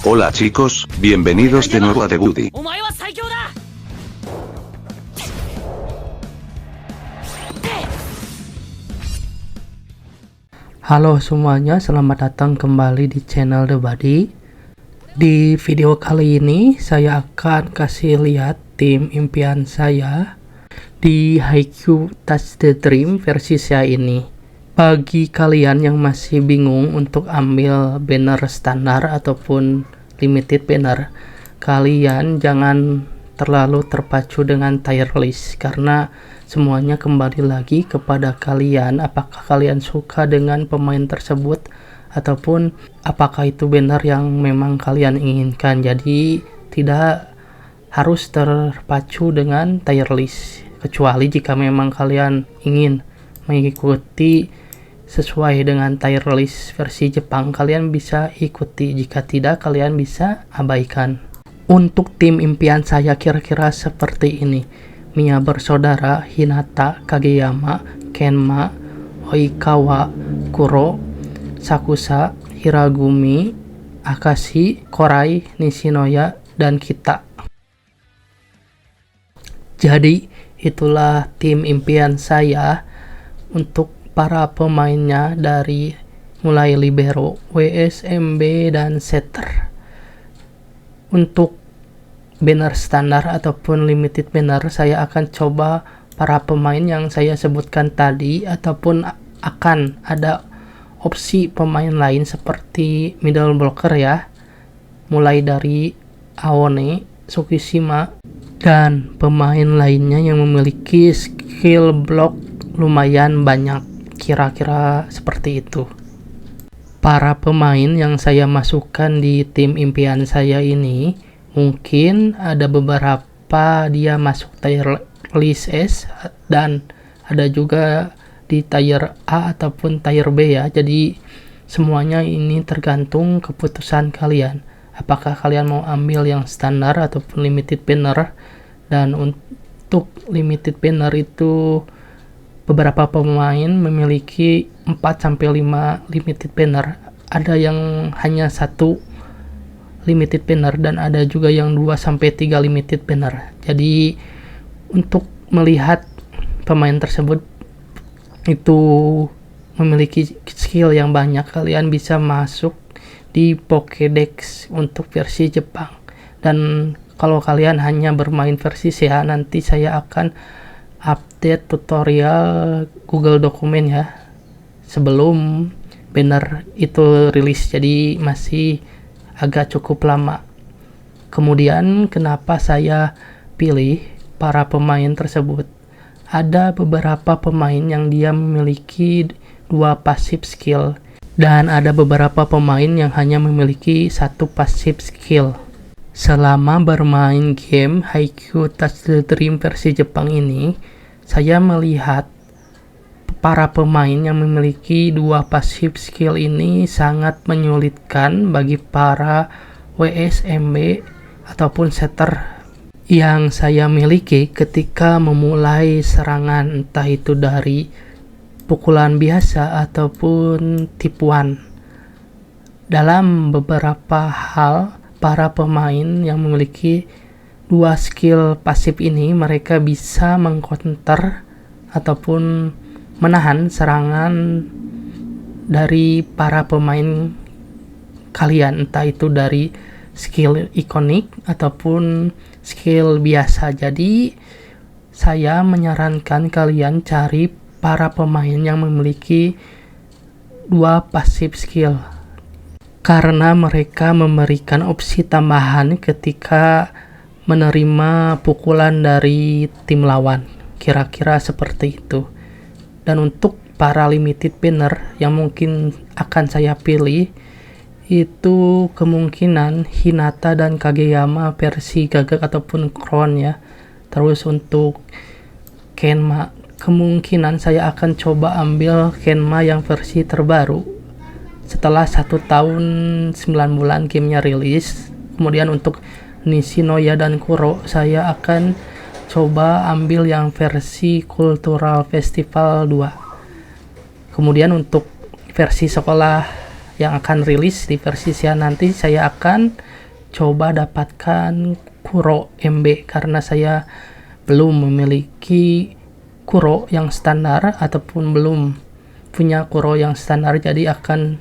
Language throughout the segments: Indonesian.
Hola chicos, bienvenidos de nuevo a The Woody. Halo semuanya, selamat datang kembali di channel The Buddy. Di video kali ini saya akan kasih lihat tim impian saya di Haikyuu Touch the Dream versi saya ini. Bagi kalian yang masih bingung untuk ambil banner standar ataupun limited banner, kalian jangan terlalu terpacu dengan tier list, karena semuanya kembali lagi kepada kalian, apakah kalian suka dengan pemain tersebut ataupun apakah itu banner yang memang kalian inginkan. Jadi tidak harus terpacu dengan tier list, kecuali jika memang kalian ingin mengikuti sesuai dengan tier list versi Jepang, kalian bisa ikuti. Jika tidak, kalian bisa abaikan. Untuk tim impian saya kira-kira seperti ini: Miya bersaudara, Hinata, Kageyama, Kenma, Oikawa, Kuro, Sakusa, Hiragumi, Akashi, Korai, Nishinoya, dan Kita. Jadi itulah tim impian saya untuk para pemainnya, dari mulai libero, WSMB, dan setter. Untuk banner standar ataupun limited banner, saya akan coba para pemain yang saya sebutkan tadi, ataupun akan ada opsi pemain lain seperti middle blocker ya, mulai dari Aone, Tsukishima, dan pemain lainnya yang memiliki skill block lumayan banyak, kira-kira seperti itu. Para pemain yang saya masukkan di tim impian saya ini, mungkin ada beberapa dia masuk tier list S dan ada juga di tier A ataupun tier B ya. Jadi semuanya ini tergantung keputusan kalian, apakah kalian mau ambil yang standar ataupun limited banner. Dan untuk limited banner itu beberapa pemain memiliki 4-5 limited banner, ada yang hanya satu limited banner, dan ada juga yang 2-3 limited banner. Jadi untuk melihat pemain tersebut itu memiliki skill yang banyak, kalian bisa masuk di Pokédex untuk versi Jepang. Dan kalau kalian hanya bermain versi SEA, nanti saya akan update tutorial Google Dokumen ya, sebelum banner itu rilis, jadi masih agak cukup lama. Kemudian kenapa saya pilih para pemain tersebut? Ada beberapa pemain yang dia memiliki 2 passive skill, dan ada beberapa pemain yang hanya memiliki 1 passive skill. Selama bermain game Haikyuu Touch the Dream versi Jepang ini, saya melihat para pemain yang memiliki 2 passive skill ini sangat menyulitkan bagi para WSMB ataupun setter yang saya miliki ketika memulai serangan, entah itu dari pukulan biasa ataupun tipuan. Dalam beberapa hal, para pemain yang memiliki 2 skill pasif ini, mereka bisa mengcounter ataupun menahan serangan dari para pemain kalian, entah itu dari skill ikonik ataupun skill biasa. Jadi saya menyarankan kalian cari para pemain yang memiliki 2 passive skill, karena mereka memberikan opsi tambahan ketika menerima pukulan dari tim lawan, kira-kira seperti itu. Dan untuk para limited banner yang mungkin akan saya pilih, itu kemungkinan Hinata dan Kageyama versi Gagak ataupun Crown ya. Terus untuk Kenma, kemungkinan saya akan coba ambil Kenma yang versi terbaru setelah 1 tahun 9 bulan gamenya rilis. Kemudian untuk Nishinoya dan Kuro, saya akan coba ambil yang versi Cultural Festival 2. Kemudian untuk versi sekolah yang akan rilis di versi SEA nanti, saya akan coba dapatkan Kuro MB karena saya belum memiliki Kuro yang standar ataupun belum punya Kuro yang standar, jadi akan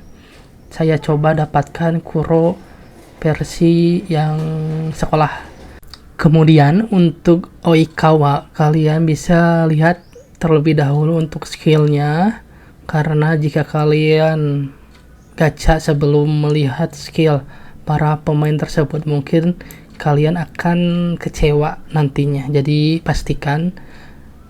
saya coba dapatkan Kuro versi yang sekolah. Kemudian untuk Oikawa, kalian bisa lihat terlebih dahulu untuk skillnya, karena jika kalian gacha sebelum melihat skill para pemain tersebut, mungkin kalian akan kecewa nantinya. Jadi pastikan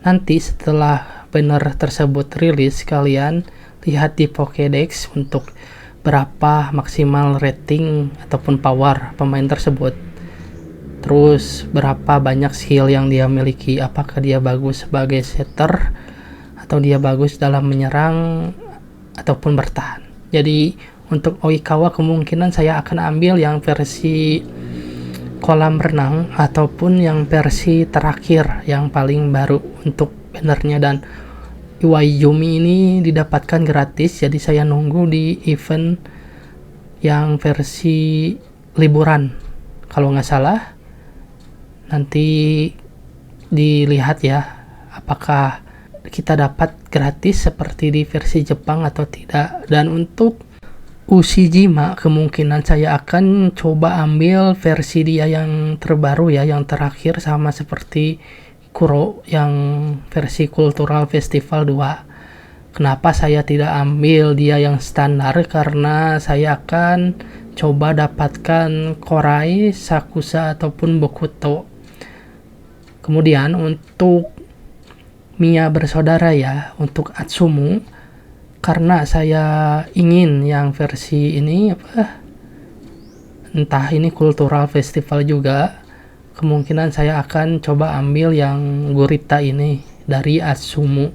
nanti setelah banner tersebut rilis, kalian lihat di Pokédex untuk berapa maksimal rating ataupun power pemain tersebut, terus berapa banyak skill yang dia miliki, apakah dia bagus sebagai setter atau dia bagus dalam menyerang ataupun bertahan. Jadi untuk Oikawa kemungkinan saya akan ambil yang versi kolam renang ataupun yang versi terakhir yang paling baru untuk bannernya. Dan Iwaizumi ini didapatkan gratis, jadi saya nunggu di event yang versi liburan kalau nggak salah. Nanti dilihat ya apakah kita dapat gratis seperti di versi Jepang atau tidak. Dan untuk Ushijima kemungkinan saya akan coba ambil versi dia yang terbaru ya, yang terakhir, sama seperti Kuro yang versi Cultural Festival 2. Kenapa saya tidak ambil dia yang standar? Karena saya akan coba dapatkan Korai, Sakusa ataupun Bokuto. Kemudian untuk Mia bersaudara ya, untuk Atsumu, karena saya ingin yang versi ini entah ini Cultural Festival juga, kemungkinan saya akan coba ambil yang Gurita ini dari Atsumu.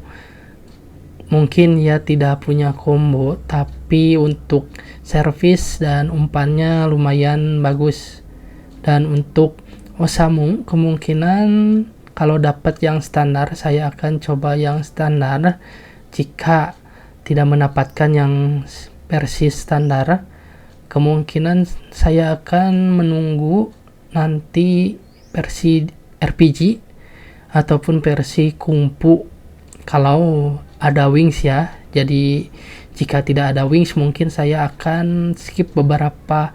Mungkin ya tidak punya combo, tapi untuk servis dan umpannya lumayan bagus. Dan untuk Osamu kemungkinan kalau dapat yang standar saya akan coba yang standar. Jika tidak mendapatkan yang versi standar, kemungkinan saya akan menunggu nanti versi RPG ataupun versi Kungfu kalau ada wings ya. Jadi jika tidak ada wings mungkin saya akan skip beberapa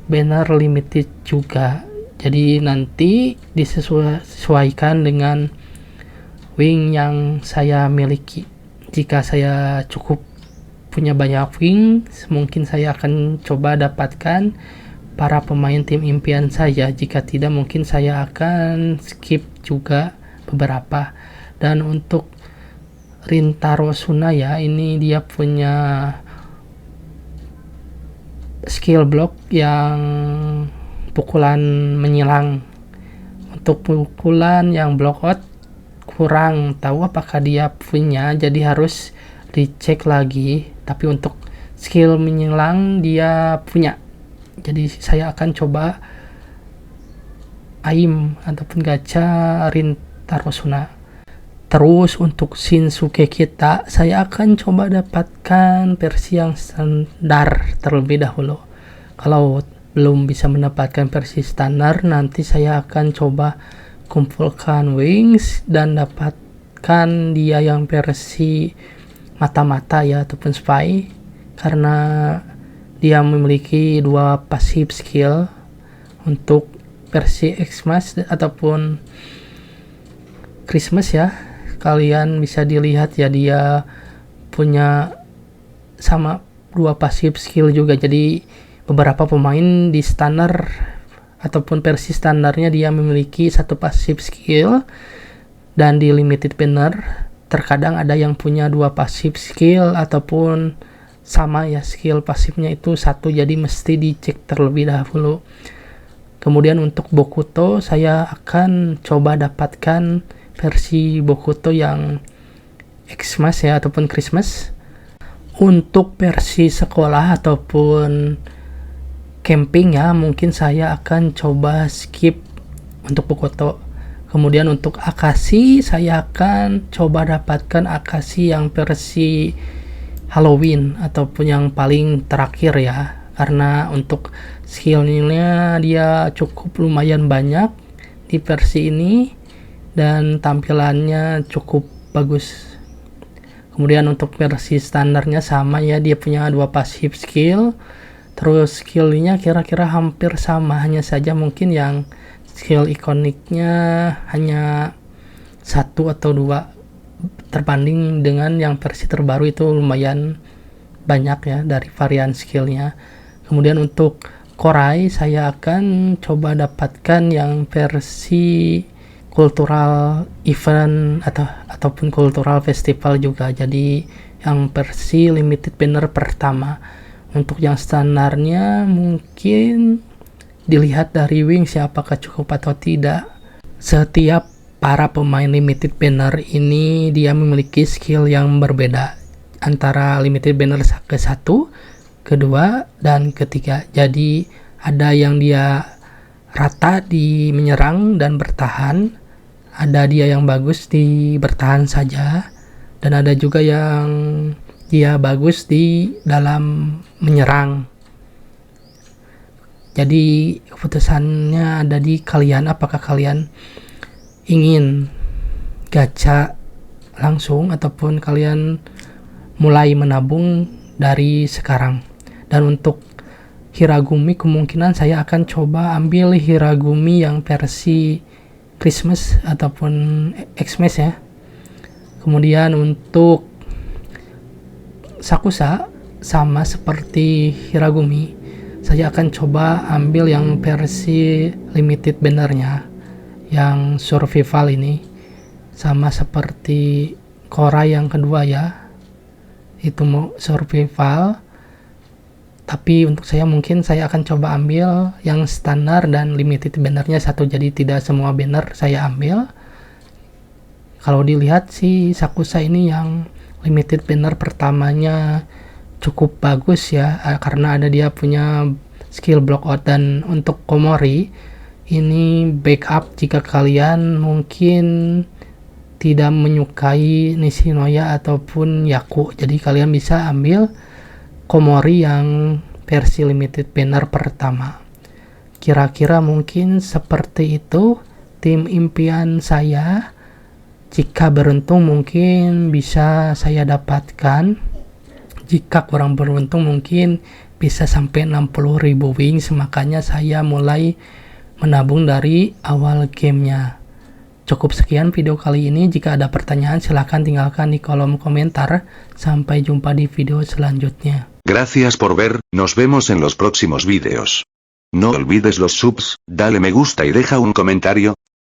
banner limited juga. Jadi nanti disesuaikan dengan wing yang saya miliki. Jika saya cukup punya banyak wing, mungkin saya akan coba dapatkan para pemain tim impian saya. Jika tidak, mungkin saya akan skip juga beberapa. Dan untuk Rintaro Tsunaya ini dia punya skill block yang pukulan menyilang. Untuk pukulan yang block out kurang tahu apakah dia punya, jadi harus dicek lagi. Tapi untuk skill menyilang dia punya, jadi saya akan coba AIM ataupun gacha Rintaro Tsunaya. Terus untuk Shinsuke kita, saya akan coba dapatkan versi yang standar terlebih dahulu. Kalau belum bisa mendapatkan versi standar, nanti saya akan coba kumpulkan wings dan dapatkan dia yang versi mata-mata ya ataupun spy, karena dia memiliki 2 passive skill. Untuk versi Xmas ataupun Christmas ya, kalian bisa dilihat ya, dia punya sama 2 passive skill juga. Jadi beberapa pemain di standar ataupun versi standarnya dia memiliki 1 passive skill, dan di limited banner terkadang ada yang punya 2 passive skill ataupun sama ya, skill pasifnya itu 1, jadi mesti dicek terlebih dahulu. Kemudian untuk Bokuto saya akan coba dapatkan versi Bokuto yang Xmas ya ataupun Christmas. Untuk versi sekolah ataupun camping ya, mungkin saya akan coba skip untuk Bokuto. Kemudian untuk Akashi saya akan coba dapatkan Akashi yang versi Halloween ataupun yang paling terakhir ya, karena untuk skillnya dia cukup lumayan banyak di versi ini dan tampilannya cukup bagus. Kemudian untuk versi standarnya sama ya, dia punya 2 passive skill, terus skillnya kira-kira hampir sama, hanya saja mungkin yang skill ikoniknya hanya 1 atau 2 terbanding dengan yang versi terbaru itu lumayan banyak ya dari varian skillnya. Kemudian untuk Korai saya akan coba dapatkan yang versi cultural event ataupun cultural festival juga, jadi yang versi limited banner pertama. Untuk yang standarnya mungkin dilihat dari wings ya, apakah cukup atau tidak. Setiap para pemain limited banner ini dia memiliki skill yang berbeda antara limited banner ke-1, kedua, dan ketiga. Jadi ada yang dia rata di menyerang dan bertahan, ada dia yang bagus di bertahan saja, dan ada juga yang dia bagus di dalam menyerang. Jadi keputusannya ada di kalian, apakah kalian ingin gacha langsung ataupun kalian mulai menabung dari sekarang. Dan untuk Hiragumi kemungkinan saya akan coba ambil Hiragumi yang versi Christmas ataupun Xmas ya. Kemudian untuk Sakusa sama seperti Hiragumi, saya akan coba ambil yang versi limited bannernya yang survival ini, sama seperti Korai yang kedua ya, itu mau survival. Tapi untuk saya mungkin saya akan coba ambil yang standar dan limited bannernya satu, jadi tidak semua banner saya ambil. Kalau dilihat sih Sakusa ini yang limited banner pertamanya cukup bagus ya, karena ada dia punya skill block out. Dan untuk Komori ini backup jika kalian mungkin tidak menyukai Nishinoya ataupun Yaku, jadi kalian bisa ambil Komori yang versi limited banner pertama. Kira-kira mungkin seperti itu tim impian saya. Jika beruntung mungkin bisa saya dapatkan, jika kurang beruntung mungkin bisa sampai 60.000 wings, makanya saya mulai menabung dari awal gamenya. Cukup sekian video kali ini. Jika ada pertanyaan silahkan tinggalkan di kolom komentar. Sampai jumpa di video selanjutnya. Gracias por ver, nos vemos en los próximos vídeos. No olvides los subs, dale me gusta y deja un comentario,